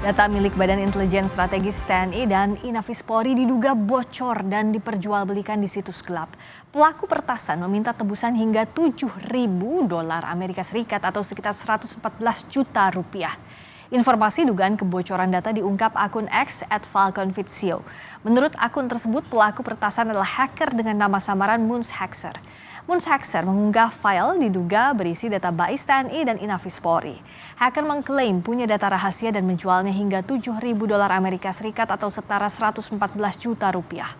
Data milik Badan Intelijen Strategis TNI dan Inafis Polri diduga bocor dan diperjualbelikan di situs gelap. Pelaku peretasan meminta tebusan hingga 7.000 dolar Amerika Serikat atau sekitar 114 juta rupiah. Informasi dugaan kebocoran data diungkap akun X @falconvitsio. Menurut akun tersebut, pelaku peretasan adalah hacker dengan nama samaran Moonshexer. Moonshexer mengunggah file diduga berisi data BAIS TNI dan Inafis Polri. Hacker mengklaim punya data rahasia dan menjualnya hingga 7.000 dolar Amerika Serikat atau setara 114 juta rupiah.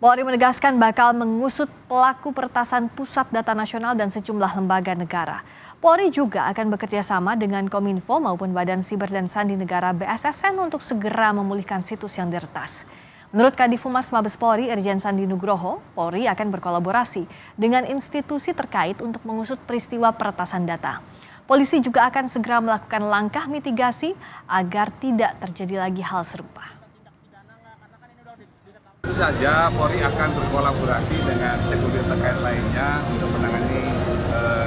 Polri menegaskan bakal mengusut pelaku peretasan Pusat Data Nasional dan sejumlah lembaga negara. Polri juga akan bekerja sama dengan Kominfo maupun Badan Siber dan Sandi Negara BSSN untuk segera memulihkan situs yang diretas. Menurut Kadif Humas Mabes Polri, Irjen Sandi Nugroho, Polri akan berkolaborasi dengan institusi terkait untuk mengusut peristiwa peretasan data. Polisi juga akan segera melakukan langkah mitigasi agar tidak terjadi lagi hal serupa. Tentu saja Polri akan berkolaborasi dengan stakeholder terkait lainnya untuk menangani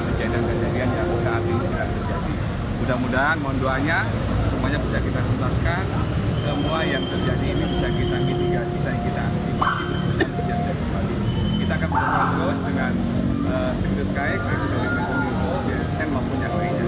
kejadian-kejadian yang saat ini sedang terjadi. Mudah-mudahan, mohon doanya, semuanya bisa kita tuntaskan. Semua yang terjadi ini bisa kita mitigasi dan kita antisipasi dan terjadi kembali. Kita akan bekerja terus dengan sektor terkait, yaitu dari Kominfo, BSSN maupun yang lainnya.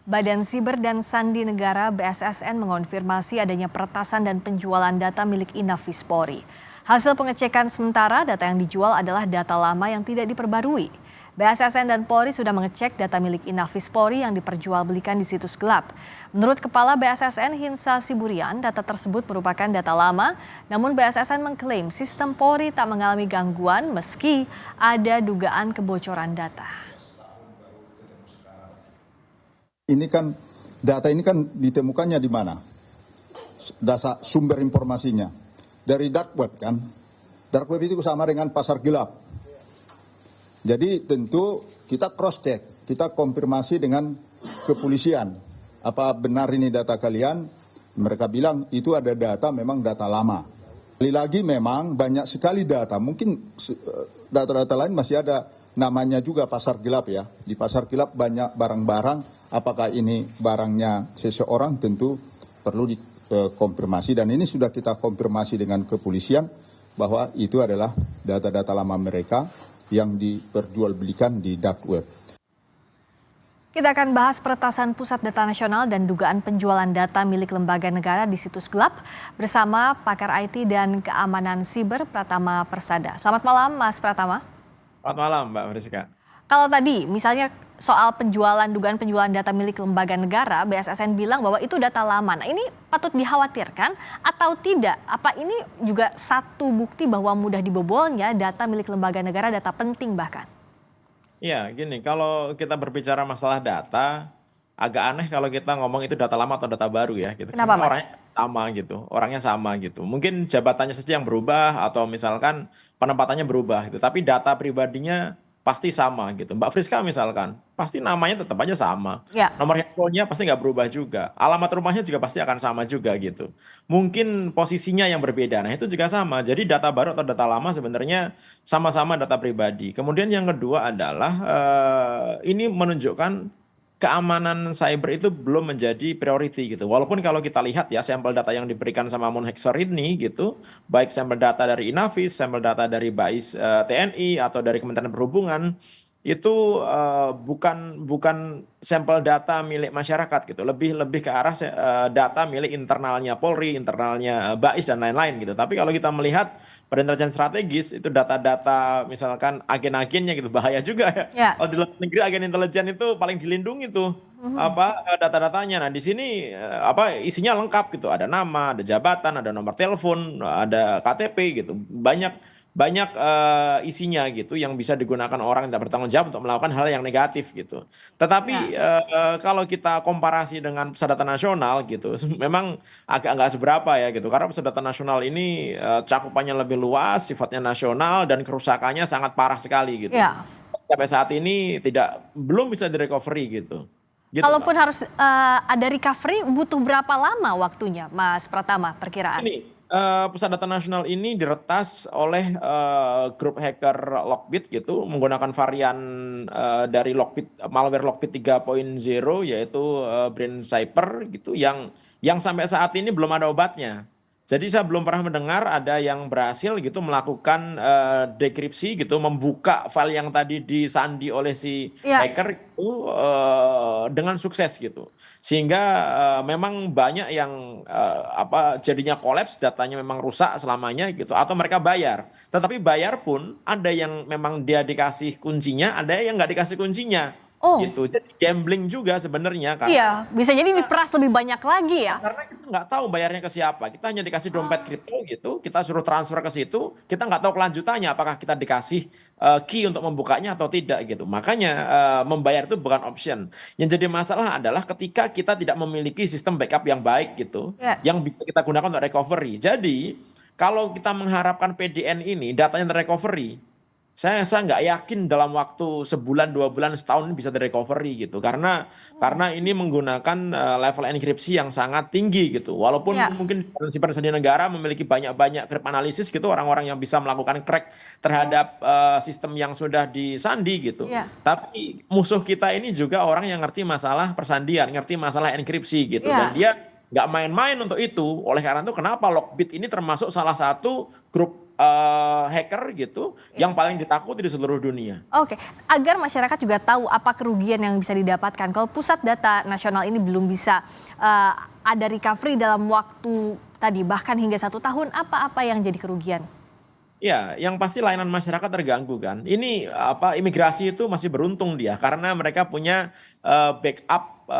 Badan Siber dan Sandi Negara BSSN mengonfirmasi adanya peretasan dan penjualan data milik Inafis Polri. Hasil pengecekan sementara data yang dijual adalah data lama yang tidak diperbarui. BSSN dan Polri sudah mengecek data milik Inafis Polri yang diperjualbelikan di situs gelap. Menurut Kepala BSSN Hinsa Siburian, data tersebut merupakan data lama, namun BSSN mengklaim sistem Polri tak mengalami gangguan meski ada dugaan kebocoran data. Data ini kan ditemukannya di mana? Dasar sumber informasinya dari dark web kan? Dark web itu sama dengan pasar gelap. Jadi tentu kita cross check, kita konfirmasi dengan kepolisian. Apa benar ini data kalian? Mereka bilang itu ada data, memang data lama. Sekali lagi memang banyak sekali data, mungkin data-data lain masih ada namanya juga pasar gelap ya. Di pasar gelap banyak barang-barang, apakah ini barangnya seseorang tentu perlu dikonfirmasi. Dan ini sudah kita konfirmasi dengan kepolisian bahwa itu adalah data-data lama mereka yang diperjualbelikan di dark web. Kita akan bahas peretasan Pusat Data Nasional dan dugaan penjualan data milik lembaga negara di situs gelap bersama pakar IT dan keamanan siber Pratama Persada. Selamat malam Mas Pratama. Selamat malam Mbak Friska. Kalau tadi misalnya soal dugaan penjualan data milik lembaga negara, BSSN bilang bahwa itu data lama. Nah, ini patut dikhawatirkan atau tidak? Apa ini juga satu bukti bahwa mudah dibobolnya data milik lembaga negara, data penting bahkan? Iya, gini, kalau kita berbicara masalah data, agak aneh kalau kita ngomong itu data lama atau data baru ya. Gitu. Kenapa, Mas? Orangnya sama gitu. Mungkin jabatannya saja yang berubah atau misalkan penempatannya berubah gitu. Tapi data pribadinya pasti sama gitu. Mbak Friska misalkan, pasti namanya tetap aja sama. Ya. Nomor handphonenya pasti nggak berubah juga. Alamat rumahnya juga pasti akan sama juga gitu. Mungkin posisinya yang berbeda. Nah itu juga sama. Jadi data baru atau data lama sebenarnya sama-sama data pribadi. Kemudian yang kedua adalah ini menunjukkan keamanan cyber itu belum menjadi priority gitu. Walaupun kalau kita lihat ya sampel data yang diberikan sama Moonshexer ini gitu, baik sampel data dari Inafis, sampel data dari BAIS TNI atau dari Kementerian Perhubungan itu bukan sampel data milik masyarakat gitu, lebih ke arah data milik internalnya Polri, internalnya BAIS dan lain-lain gitu. Tapi kalau kita melihat pada intelijen strategis itu data-data misalkan agen-agennya gitu bahaya juga ya. Ya. Kalau di luar negeri agen intelijen itu paling dilindungi tuh data-datanya. Nah di sini isinya lengkap gitu, ada nama, ada jabatan, ada nomor telepon, ada KTP gitu, banyak isinya gitu yang bisa digunakan orang yang tidak bertanggung jawab untuk melakukan hal yang negatif gitu. Tetapi kalau kita komparasi dengan Pusat Data Nasional gitu, memang agak nggak seberapa ya gitu. Karena Pusat Data Nasional ini cakupannya lebih luas, sifatnya nasional dan kerusakannya sangat parah sekali gitu. Ya. Sampai saat ini belum bisa direcovery gitu. Kalaupun harus ada recovery, butuh berapa lama waktunya, Mas Pratama, perkiraan? Ini Pusat Data Nasional ini diretas oleh grup hacker Lockbit gitu menggunakan varian dari malware Lockbit 3.0 yaitu Brain Cypher gitu yang sampai saat ini belum ada obatnya. Jadi saya belum pernah mendengar ada yang berhasil gitu melakukan dekripsi gitu, membuka file yang tadi disandi oleh si Ya, hacker itu dengan sukses gitu. Sehingga memang banyak yang jadinya kolaps, datanya memang rusak selamanya gitu, atau mereka bayar. Tetapi bayar pun ada yang memang dia dikasih kuncinya, ada yang nggak dikasih kuncinya oh gitu. Jadi gambling juga sebenarnya karena iya, bisa jadi diperas lebih banyak lagi ya? karena kita nggak tahu bayarnya ke siapa. Kita hanya dikasih dompet kripto gitu, kita suruh transfer ke situ, kita nggak tahu kelanjutannya apakah kita dikasih key untuk membukanya atau tidak gitu. Makanya membayar itu bukan option. Yang jadi masalah adalah ketika kita tidak memiliki sistem backup yang baik gitu, Ya. yang bisa kita gunakan untuk recovery. Jadi kalau kita mengharapkan PDN ini datanya terrecovery, saya nggak yakin dalam waktu sebulan, 2 bulan, setahun ini bisa di-recovery gitu. Karena ini menggunakan level enkripsi yang sangat tinggi gitu. Walaupun Ya. mungkin simpan sandi negara memiliki banyak-banyak cryptanalysis gitu, orang-orang yang bisa melakukan crack terhadap sistem yang sudah disandi gitu. Ya. Tapi musuh kita ini juga orang yang ngerti masalah persandian, ngerti masalah enkripsi gitu. Dan Ya. dia nggak main-main untuk itu. Oleh karena itu kenapa Lockbit ini termasuk salah satu grup hacker gitu yang paling ditakuti di seluruh dunia. Oke, agar masyarakat juga tahu apa kerugian yang bisa didapatkan. Kalau Pusat Data Nasional ini belum bisa ada recovery dalam waktu tadi, bahkan hingga 1 tahun, apa-apa yang jadi kerugian? Ya, yang pasti layanan masyarakat terganggu kan. Ini imigrasi itu masih beruntung dia karena mereka punya backup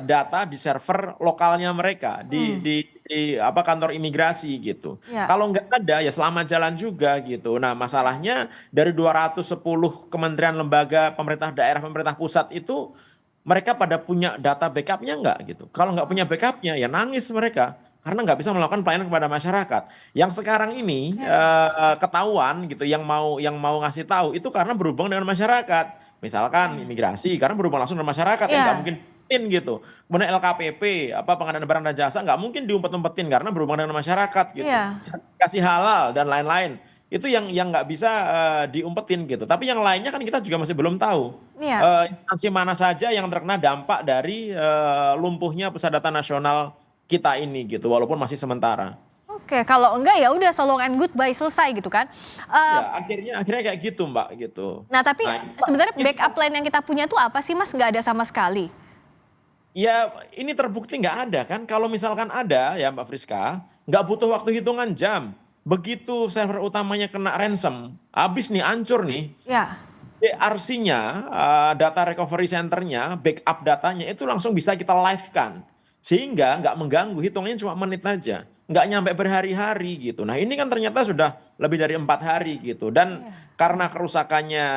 data di server lokalnya mereka di kantor imigrasi gitu. Ya. Kalau nggak ada ya selamat jalan juga gitu. Nah, masalahnya dari 210 kementerian lembaga pemerintah daerah, pemerintah pusat itu mereka pada punya data backupnya nggak gitu. Kalau nggak punya backupnya ya nangis mereka karena nggak bisa melakukan pelayanan kepada masyarakat. Yang sekarang ini ketahuan gitu, yang mau ngasih tahu itu karena berhubung dengan masyarakat. Misalkan imigrasi karena berhubung langsung dengan masyarakat ya nggak Ya. mungkin gitu. Kemudian LKPP pengadaan barang dan jasa nggak mungkin diumpet-umpetin karena berhubungan dengan masyarakat gitu. Iya. Sertifikasi halal dan lain-lain itu yang nggak bisa diumpetin gitu. Tapi yang lainnya kan kita juga masih belum tahu. Iya. Instansi mana saja yang terkena dampak dari lumpuhnya Pusat Data Nasional kita ini gitu, walaupun masih sementara. Oke, kalau enggak ya udah so long and goodbye, selesai gitu kan. Ya akhirnya kayak gitu Mbak gitu. Nah tapi Nah, sebenarnya backup plan yang kita punya tuh apa sih Mas? Nggak ada sama sekali. ya ini terbukti nggak ada kan. Kalau misalkan ada ya Mbak Friska, nggak butuh waktu hitungan jam. Begitu server utamanya kena ransom, habis nih, hancur nih. Ya. DRC-nya, data recovery center-nya, backup datanya itu langsung bisa kita live-kan. Sehingga nggak mengganggu, hitungannya cuma menit aja. Nggak nyampe berhari-hari gitu. Nah ini kan ternyata sudah lebih dari 4 hari gitu. Dan karena kerusakannya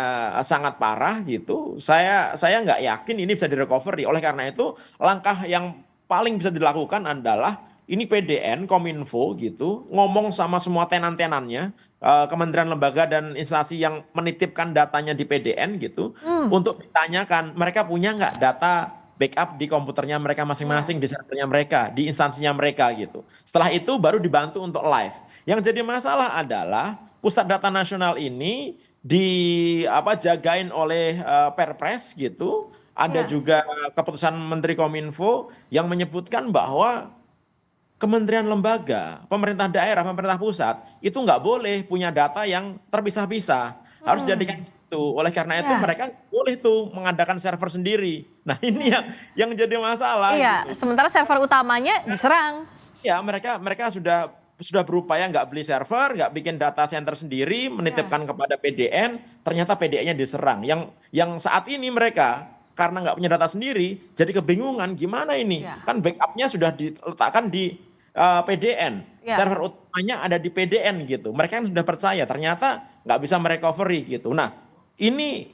sangat parah gitu, saya nggak yakin ini bisa direcovery. Oleh karena itu, langkah yang paling bisa dilakukan adalah ini PDN, Kominfo gitu, ngomong sama semua tenan-tenannya, kementerian lembaga dan instansi yang menitipkan datanya di PDN gitu, untuk ditanyakan mereka punya nggak data backup di komputernya mereka masing-masing, di servernya mereka, di instansinya mereka gitu. Setelah itu baru dibantu untuk live. Yang jadi masalah adalah Pusat Data Nasional ini jagain oleh Perpres gitu. Ada Ya. juga keputusan Menteri Kominfo yang menyebutkan bahwa kementerian lembaga, pemerintah daerah, pemerintah pusat itu nggak boleh punya data yang terpisah-pisah. Harus dijadikan satu. Oleh karena itu Ya. mereka boleh tuh mengadakan server sendiri. Nah ini yang jadi masalah Iya, gitu. sementara server utamanya diserang. Ya mereka sudah berupaya nggak beli server, nggak bikin data center sendiri, menitipkan kepada PDN, ternyata PDN-nya diserang. Yang saat ini mereka karena nggak punya data sendiri, jadi kebingungan gimana ini? Ya. Kan backupnya sudah diletakkan di PDN, Ya. server utamanya ada di PDN gitu. Mereka kan sudah percaya, ternyata nggak bisa merecovery gitu. Nah ini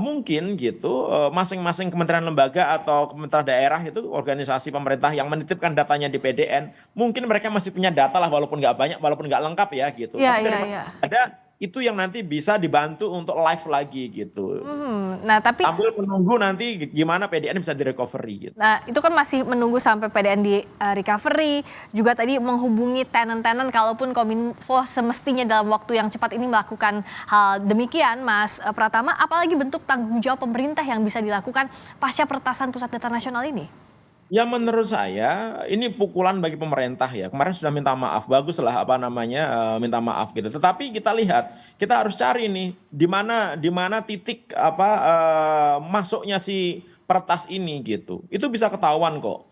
mungkin gitu masing-masing kementerian lembaga atau kementerian daerah itu organisasi pemerintah yang menitipkan datanya di PDN mungkin mereka masih punya data lah walaupun nggak banyak, walaupun nggak lengkap ya gitu. Iya, Tapi iya, daripada iya. ada itu yang nanti bisa dibantu untuk live lagi gitu. Nah, tapi Sambil menunggu nanti gimana PDN bisa di-recovery gitu. nah, itu kan masih menunggu sampai PDN di recovery, juga tadi menghubungi tenant-tenant kalaupun Kominfo semestinya dalam waktu yang cepat ini melakukan hal demikian, Mas Pratama, apalagi bentuk tanggung jawab pemerintah yang bisa dilakukan pasca peretasan Pusat Data Nasional ini? Ya menurut saya ini pukulan bagi pemerintah ya. Kemarin sudah minta maaf, baguslah minta maaf gitu. Tetapi kita lihat, kita harus cari nih di mana titik masuknya si pertas ini gitu. Itu bisa ketahuan kok.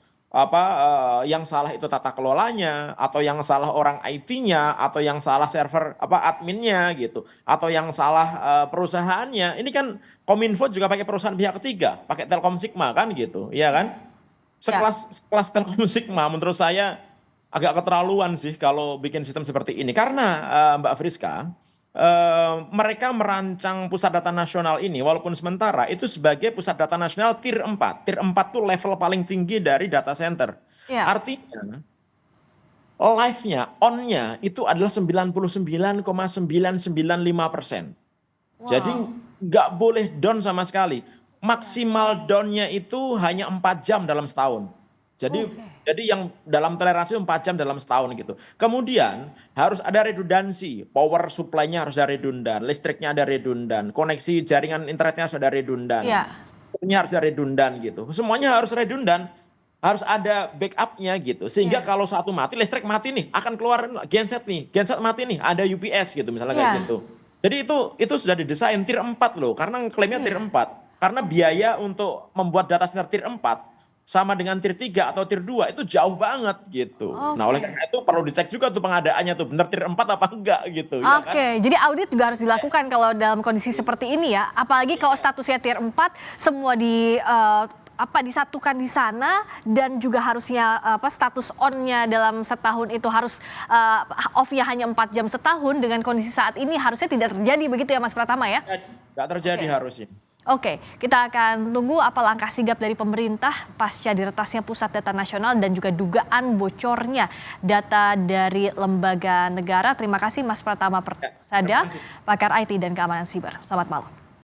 Yang salah itu tata kelolanya, atau yang salah orang IT-nya, atau yang salah server adminnya gitu, atau yang salah perusahaannya. Ini kan Kominfo juga pakai perusahaan pihak ketiga, pakai Telkom Sigma kan gitu, iya kan? Sekelas Telkom Sigma menurut saya agak keterlaluan sih kalau bikin sistem seperti ini. Karena Mbak Friska, mereka merancang Pusat Data Nasional ini walaupun sementara itu sebagai Pusat Data Nasional Tier 4. Tier 4 itu level paling tinggi dari data center. Ya. Artinya live-nya, on-nya itu adalah 99,995%. Jadi nggak boleh down sama sekali. Maksimal down-nya itu hanya 4 jam dalam setahun. Jadi yang dalam toleransi 4 jam dalam setahun gitu. Kemudian harus ada redundansi, power supply-nya harus ada redundan, listriknya ada redundan, koneksi jaringan internetnya harus ada redundan, harus ada redundan gitu. Semuanya harus redundan, harus ada backup-nya gitu. Sehingga kalau satu mati, listrik mati nih, akan keluar genset mati nih, ada UPS gitu misalnya kayak gitu. Jadi itu sudah didesain Tier 4 loh, karena klaimnya Tier 4. Karena biaya untuk membuat data center Tier 4 sama dengan Tier 3 atau Tier 2 itu jauh banget gitu. Nah oleh karena itu perlu dicek juga tuh pengadaannya tuh bener Tier 4 apa enggak gitu. Oke, jadi audit juga harus dilakukan kalau dalam kondisi seperti ini ya. Apalagi kalau statusnya Tier 4 semua disatukan di sana, dan juga harusnya status on-nya dalam setahun itu harus off-nya hanya 4 jam setahun. Dengan kondisi saat ini harusnya tidak terjadi begitu ya Mas Pratama ya? Nggak terjadi harusnya. Oke, kita akan tunggu apa langkah sigap dari pemerintah pasca diretasnya Pusat Data Nasional dan juga dugaan bocornya data dari lembaga negara. Terima kasih Mas Pratama Persada, pakar IT dan keamanan siber. Selamat malam.